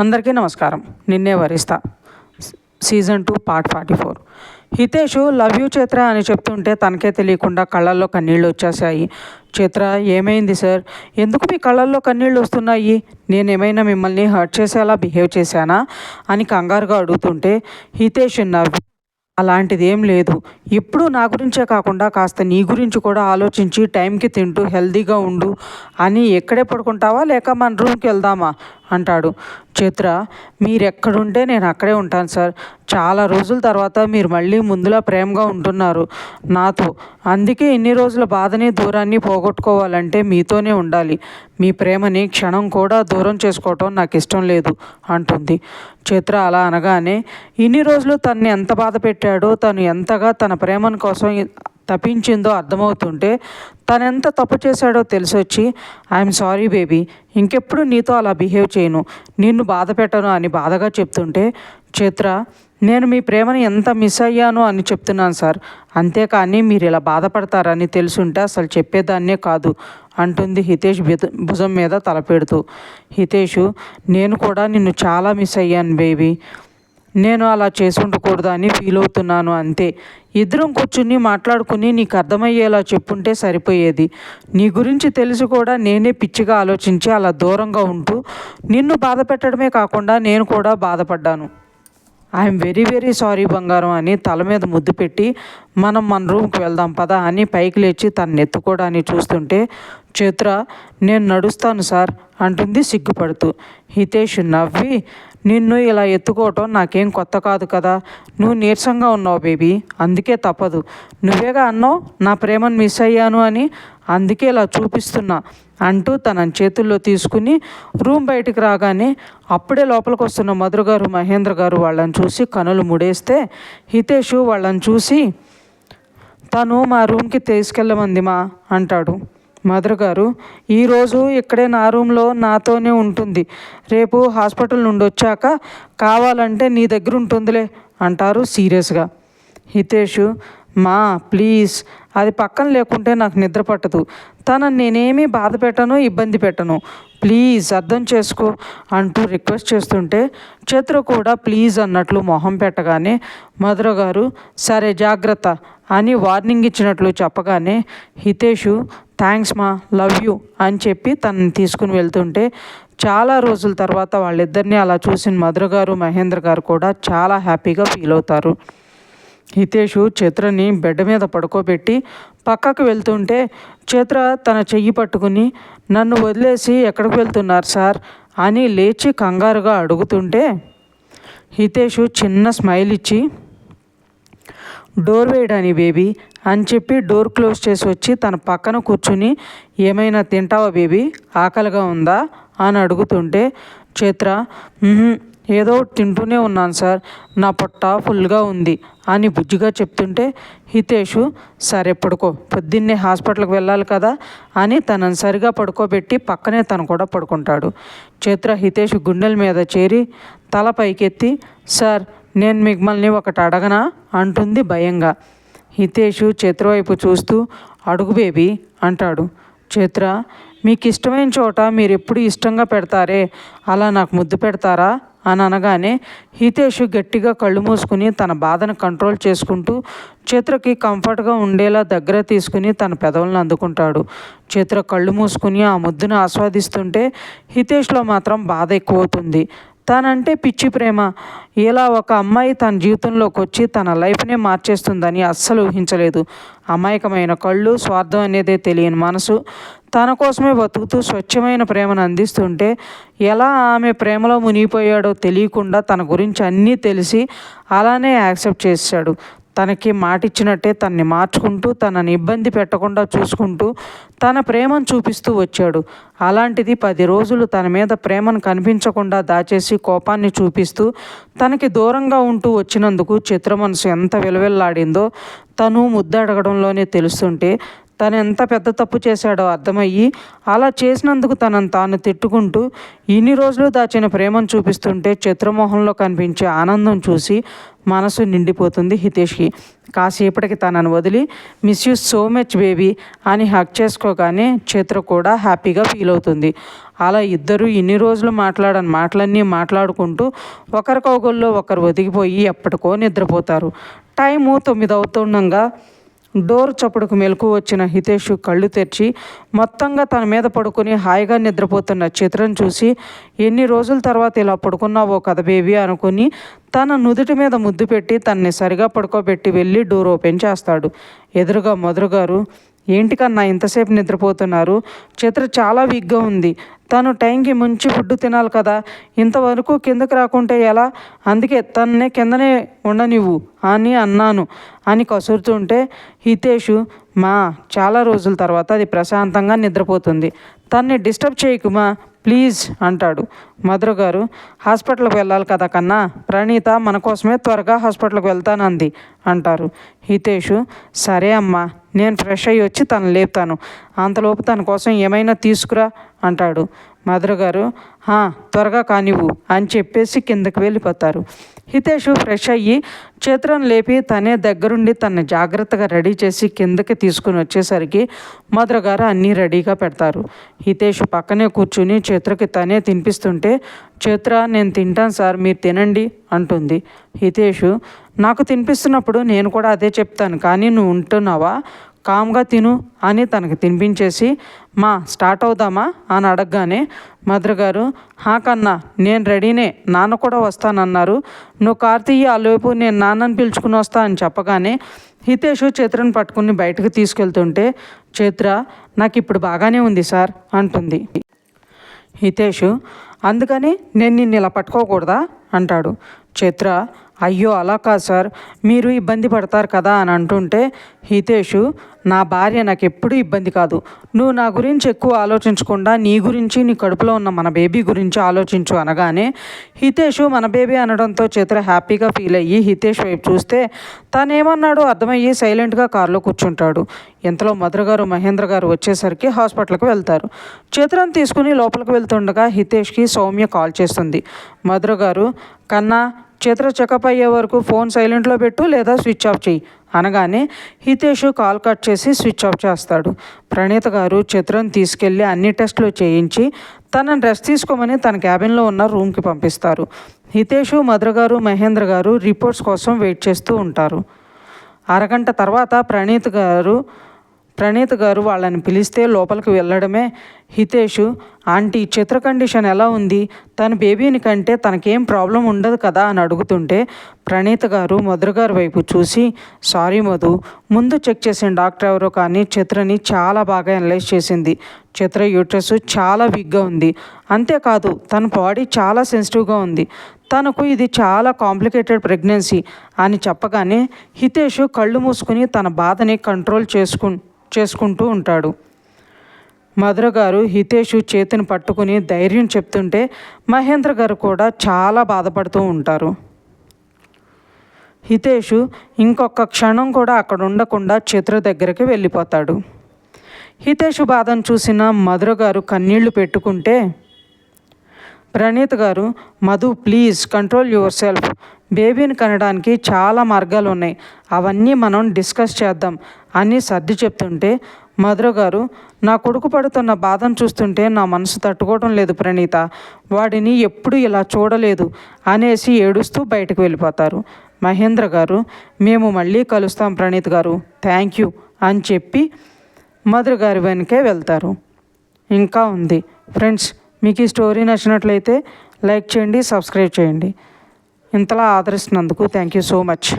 అందరికీ నమస్కారం. నిన్నే వరిస్తా season 2 part 44. Hitesh love you చిత్ర అని చెప్తుంటే తనకే తెలియకుండా కళ్ళల్లో కన్నీళ్ళు వచ్చేసాయి. చిత్ర, ఏమైంది సార్, ఎందుకు మీ కళ్ళల్లో కన్నీళ్ళు వస్తున్నాయి? నేనేమైనా మిమ్మల్ని హర్ట్ చేసేలా బిహేవ్ చేశానా అని కంగారుగా అడుగుతుంటే హితేష్ నవ్వి, అలాంటిది ఏం లేదు, ఎప్పుడు నా గురించే కాకుండా కాస్త నీ గురించి కూడా ఆలోచించి టైంకి తింటూ హెల్తీగా ఉండు అని. ఎక్కడే పడుకుంటావా లేక మన రూమ్కి వెళ్దామా అంటాడు. చిత్ర, మీరెక్కడుంటే నేను అక్కడే ఉంటాను సార్. చాలా రోజుల తర్వాత మీరు మళ్ళీ ముందులా ప్రేమగా ఉంటున్నారు నాతో. అందుకే ఇన్ని రోజుల బాధని దూరాన్ని పోగొట్టుకోవాలంటే మీతోనే ఉండాలి. మీ ప్రేమని క్షణం కూడా దూరం చేసుకోవటం నాకు ఇష్టం లేదు అంటుంది. చిత్ర అలా అనగానే ఇన్ని రోజులు తనని ఎంత బాధ పెట్టాడో, తను ఎంతగా తన ప్రేమను కోసం తప్పించిందో అర్థమవుతుంటే తనెంత తప్పు చేశాడో తెలిసొచ్చి, ఐఎమ్ సారీ బేబీ, ఇంకెప్పుడు నీతో అలా బిహేవ్ చేయను, నిన్ను బాధ పెట్టను అని బాధగా చెప్తుంటే, చిత్ర, నేను మీ ప్రేమని ఎంత మిస్ అయ్యాను అని చెప్తున్నాను సార్. అంతేకాని మీరు ఇలా బాధపడతారని తెలుసుంటే అసలు చెప్పేదాన్నే కాదు అంటుంది హితేష్ భుజం మీద తలపెడుతూ. హితేషు, నేను కూడా నిన్ను చాలా మిస్ అయ్యాను బేబీ. నేను అలా చేసుండకూడదు అని ఫీల్ అవుతున్నాను అంతే. ఇద్దరం కూర్చుని మాట్లాడుకుని నీకు అర్థమయ్యేలా చెప్పుంటే సరిపోయేది. నీ గురించి తెలిసి కూడా నేనే పిచ్చిగా ఆలోచించి అలా దూరంగా ఉంటూ నిన్ను బాధ పెట్టడమే కాకుండా నేను కూడా బాధపడ్డాను. ఐఎమ్ వెరీ వెరీ సారీ బంగారం అని తల మీద ముద్దు పెట్టి, మనం మన రూమ్కి వెళ్దాం పదా అని పైకి లేచి తను ఎత్తుకోవడానికి చూస్తుంటే, చిత్ర, నేను నడుస్తాను సార్ అంటుంది సిగ్గుపడుతూ. హితేష్ నవ్వి, నిన్ను ఇలా ఎత్తుకోవటం నాకేం కొత్త కాదు కదా, నువ్వు నీరసంగా ఉన్నావు బేబీ, అందుకే తప్పదు. నువ్వేగా అన్నావు నా ప్రేమను మిస్ అయ్యాను అని, అందుకే ఇలా చూపిస్తున్నా అంటూ తన చేతుల్లో తీసుకుని రూమ్ బయటికి రాగానే అప్పుడే లోపలికి వస్తున్న మధుర గారు, మహేంద్ర గారు వాళ్ళని చూసి కనులు ముడేస్తే హితేషు వాళ్ళని చూసి, తను మా రూమ్కి తీసుకెళ్ళమంది మా అంటాడు. మధుర గారు, ఈరోజు ఇక్కడే నా రూమ్లో నాతోనే ఉంటుంది, రేపు హాస్పిటల్ నుండి వచ్చాక కావాలంటే నీ దగ్గర ఉంటుందిలే అంటారు సీరియస్గా. హితేషు, మా ప్లీజ్, అది పక్కన లేకుంటే నాకు నిద్ర పట్టదు. తనని నేనేమీ బాధ పెట్టను, ఇబ్బంది పెట్టను, ప్లీజ్ అర్థం చేసుకో అంటూ రిక్వెస్ట్ చేస్తుంటే చిత్ర కూడా ప్లీజ్ అన్నట్లు మొహం పెట్టగానే మధుర గారు, సరే జాగ్రత్త అని వార్నింగ్ ఇచ్చినట్లు చెప్పగానే హితేషు, థ్యాంక్స్ మా, లవ్ యూ అని చెప్పి తనని తీసుకుని వెళ్తుంటే చాలా రోజుల తర్వాత వాళ్ళిద్దరినీ అలా చూసిన మధుర గారు, మహేంద్ర గారు కూడా చాలా హ్యాపీగా ఫీల్ అవుతారు. హితేషు చిత్రని బెడ్ మీద పడుకోబెట్టి పక్కకు వెళ్తుంటే చిత్ర తన చెయ్యి పట్టుకుని, నన్ను వదిలేసి ఎక్కడికి వెళ్తున్నారు సార్ అని లేచి కంగారుగా అడుగుతుంటే హితేషు చిన్న స్మైల్ ఇచ్చి, డోర్ వేయడాని బేబీ అని చెప్పి డోర్ క్లోజ్ చేసి వచ్చి తన పక్కన కూర్చుని, ఏమైనా తింటావా బేబీ, ఆకలిగా ఉందా అని అడుగుతుంటే చిత్ర, ఏదో తింటూనే ఉన్నాను సార్, నా పొట్ట ఫుల్గా ఉంది అని బుజ్జిగా చెప్తుంటే హితేషు, సరే పడుకో, పొద్దున్నే హాస్పిటల్కి వెళ్ళాలి కదా అని తనని సరిగా పడుకోబెట్టి పక్కనే తను కూడా పడుకుంటాడు. చిత్ర హితేషు గుండెల మీద చేరి తల పైకెత్తి, సార్ నేను మిమ్మల్ని ఒకటి అడగనా అంటుంది భయంగా. హితేషు చిత్ర వైపు చూస్తూ, అడుగు బేబీ అంటాడు. చిత్ర, మీకు ఇష్టమైన చోట మీరు ఎప్పుడు ఇష్టంగా పెడతారే అలా నాకు ముద్దు పెడతారా అని అనగానే హితేషు గట్టిగా కళ్ళు మూసుకుని తన బాధను కంట్రోల్ చేసుకుంటూ చిత్రకి కంఫర్ట్గా ఉండేలా దగ్గర తీసుకుని తన పెదవులను అందుకుంటాడు. చిత్ర కళ్ళు మూసుకుని ఆ ముద్దును ఆస్వాదిస్తుంటే హితేష్లో మాత్రం బాధ ఎక్కువవుతుంది. తనంటే పిచ్చి ప్రేమ, ఇలా ఒక అమ్మాయి తన జీవితంలోకి వచ్చి తన లైఫ్నే మార్చేస్తుందని అస్సలు ఊహించలేదు. అమాయకమైన కళ్ళు, స్వార్థం అనేదే తెలియని మనసు తన కోసమే బతుకుతూ స్వచ్ఛమైన ప్రేమను అందిస్తుంటే ఎలా ఆమె ప్రేమలో మునిగిపోయాడో తెలియకుండా తన గురించి అన్నీ తెలిసి అలానే యాక్సెప్ట్ చేశాడు. తనకి మాటిచ్చినట్టే తనని మార్చుకుంటూ తనని ఇబ్బంది పెట్టకుండా చూసుకుంటూ తన ప్రేమను చూపిస్తూ వచ్చాడు. అలాంటిది 10 రోజులు తన మీద ప్రేమను కనిపించకుండా దాచేసి కోపాన్ని చూపిస్తూ తనకి దూరంగా ఉంటూ వచ్చినందుకు చిత్ర మనసు ఎంత విలవిల్లాడిందో తను ముద్దు అడగడంలోనే తెలుస్తుంటే తను ఎంత పెద్ద తప్పు చేశాడో అర్థమయ్యి అలా చేసినందుకు తనను తాను తిట్టుకుంటూ ఇన్ని రోజులు దాచిన ప్రేమను చూపిస్తుంటే చిత్రమోహంలో కనిపించే ఆనందం చూసి మనసు నిండిపోతుంది హితేష్కి. కాసేపటికి తనను వదిలి miss you so much baby అని హక్ చేసుకోగానే చిత్ర కూడా హ్యాపీగా ఫీల్ అవుతుంది. అలా ఇద్దరు ఇన్ని రోజులు మాట్లాడని మాటలన్నీ మాట్లాడుకుంటూ ఒకరి కౌగుల్లో ఒకరు ఒదిగిపోయి ఎప్పటికో నిద్రపోతారు. టైము 9 అవుతుండగా డోర్ చప్పుడుకు మెలకు వచ్చిన హితేష్ కళ్ళు తెరిచి మొత్తంగా తన మీద పడుకుని హాయిగా నిద్రపోతున్న చిత్రం చూసి ఎన్ని రోజుల తర్వాత ఇలా పడుకున్నావో కదా బేబీ అనుకుని తన నుదుటి మీద ముద్దు పెట్టి తనని సరిగా పడుకోబెట్టి వెళ్ళి డోర్ ఓపెన్ చేస్తాడు. ఎదురుగా మధుర గారు, ఏంటి కన్నా ఇంతసేపు నిద్రపోతున్నారు? చిత్ర చాలా వీక్గా ఉంది. తను టైంకి మంచి ఫుడ్ తినాలి కదా, ఇంతవరకు కిందకి రాకుంటే ఎలా? అందుకే తన్నే కిందనే ఉండనివ్వు అని అన్నాను అని కసురుతుంటే హితేషు, మా చాలా రోజుల తర్వాత అది ప్రశాంతంగా నిద్రపోతుంది, తన్ని డిస్టర్బ్ చేయకుమా ప్లీజ్ అంటాడు. మధుర గారు, హాస్పిటల్కి వెళ్ళాలి కదా కన్నా, ప్రణీత మన కోసమే త్వరగా హాస్పిటల్కి వెళ్తానంది అంటారు. హితేషు, సరే అమ్మా, నేను ఫ్రెష్ అయ్యి వచ్చి తను లేపుతాను, అంతలోపు తన కోసం ఏమైనా తీసుకురా అంటాడు. మధుర గారు, త్వరగా కానివ్వు అని చెప్పేసి కిందకి వెళ్ళిపోతారు. హితేషు ఫ్రెష్ అయ్యి చిత్రను లేపి తనే దగ్గరుండి తనని జాగ్రత్తగా రెడీ చేసి కిందకి తీసుకుని వచ్చేసరికి మధుర గారు అన్నీ రెడీగా పెడతారు. హితేషు పక్కనే కూర్చుని చిత్రకి తనే తినిపిస్తుంటే, చిత్ర నేను తింటాను సార్, మీరు తినండి అంటుంది. హితేషు, నాకు తినిపిస్తున్నప్పుడు నేను కూడా అదే చెప్తాను, కానీ నువ్వు ఉంటున్నావా, కామ్గా తిను అని తనకి తినిపించేసి మా స్టార్ట్ అవుదామా అని అడగగానే మధుర గారు, కన్నా నేను రెడీనే, నాన్న కూడా వస్తానన్నారు, నువ్వు కార్తీయ ఆలోపు నేను నాన్నని పిలుచుకుని వస్తా అని చెప్పగానే హితేషు చిత్రను పట్టుకుని బయటకు తీసుకెళ్తుంటే చిత్ర, నాకు ఇప్పుడు బాగానే ఉంది సార్ అంటుంది. హితేషు, అందుకని నేను నిన్ను ఇలా పట్టుకోకూడదా అంటాడు. చిత్ర, అయ్యో అలా కాదు సార్, మీరు ఇబ్బంది పడతారు కదా అని అంటుంటే హితేషు, నా భార్య నాకు ఎప్పుడూ ఇబ్బంది కాదు, నువ్వు నా గురించి ఎక్కువ ఆలోచించకుండా నీ గురించి, నీ కడుపులో ఉన్న మన బేబీ గురించి ఆలోచించు అనగానే హితేషు మన బేబీ అనడంతో చిత్ర హ్యాపీగా ఫీల్ అయ్యి హితేష్ వైపు చూస్తే తనేమన్నాడో అర్థమయ్యి సైలెంట్గా కారులో కూర్చుంటాడు. ఇంతలో మధుర గారు మహేంద్ర గారు వచ్చేసరికి హాస్పిటల్కి వెళ్తారు. చిత్రను తీసుకుని లోపలికి వెళ్తుండగా హితేష్కి సౌమ్య కాల్ చేస్తుంది. మధుర గారు, కన్నా చిత్ర చెకప్ అయ్యే వరకు ఫోన్ సైలెంట్లో పెట్టు లేదా స్విచ్ ఆఫ్ చేయి అనగానే హితేష్ కాల్ కట్ చేసి స్విచ్ ఆఫ్ చేస్తాడు. ప్రణీత గారు చిత్రను తీసుకెళ్ళి అన్ని టెస్టులు చేయించి తనని రెస్ట్ తీసుకోమని తన క్యాబిన్లో ఉన్న రూమ్కి పంపిస్తారు. హితేష్, మధుర గారు, మహేంద్ర గారు రిపోర్ట్స్ కోసం వెయిట్ చేస్తూ ఉంటారు. అరగంట తర్వాత ప్రణీత్ గారు వాళ్ళని పిలిస్తే లోపలికి వెళ్ళడమే హితేషు, ఆంటీ చిత్ర కండిషన్ ఎలా ఉంది, తన బేబీని కంటే తనకేం ప్రాబ్లం ఉండదు కదా అని అడుగుతుంటే ప్రణీత్ గారు మధుర గారి వైపు చూసి, సారీ మధు, ముందు చెక్ చేసిన డాక్టర్ ఎవరో కానీ చిత్రని చాలా బాగా అనలైజ్ చేసింది. చిత్ర యూట్రస్ చాలా వీక్గా ఉంది, అంతేకాదు తన బాడీ చాలా సెన్సిటివ్గా ఉంది, తనకు ఇది చాలా కాంప్లికేటెడ్ ప్రెగ్నెన్సీ అని చెప్పగానే హితేషు కళ్ళు మూసుకుని తన బాధని కంట్రోల్ చేసుకుంటూ ఉంటాడు. మధుర గారు హితేషు చేతిని పట్టుకుని ధైర్యం చెప్తుంటే మహేంద్ర గారు కూడా చాలా బాధపడుతూ ఉంటారు. హితేషు ఇంకొక క్షణం కూడా అక్కడ ఉండకుండా చిత్ర దగ్గరికి వెళ్ళిపోతాడు. హితేషు బాధను చూసిన మధుర గారు కన్నీళ్లు పెట్టుకుంటే ప్రణీత్ గారు, Madhu please control your self, బేబీని కనడానికి చాలా మార్గాలు ఉన్నాయి, అవన్నీ మనం డిస్కస్ చేద్దాం అని సర్ది చెప్తుంటే మధుర గారు, నా కొడుకు పడుతున్న బాధను చూస్తుంటే నా మనసు తట్టుకోవడం లేదు ప్రణీత, వాడిని ఎప్పుడు ఇలా చూడలేదు అనేసి ఏడుస్తూ బయటకు వెళ్ళిపోతారు. మహేంద్ర గారు, మేము మళ్ళీ కలుస్తాం ప్రణీత్ గారు, థ్యాంక్ యూ అని చెప్పి మధుర గారి వెనకే వెళ్తారు. ఇంకా ఉంది ఫ్రెండ్స్, మీకు ఈ స్టోరీ నచ్చినట్లయితే లైక్ చేయండి, సబ్స్క్రైబ్ చేయండి. ఇంతలా ఆదరిస్తున్నందుకు థ్యాంక్ యూ సో మచ్.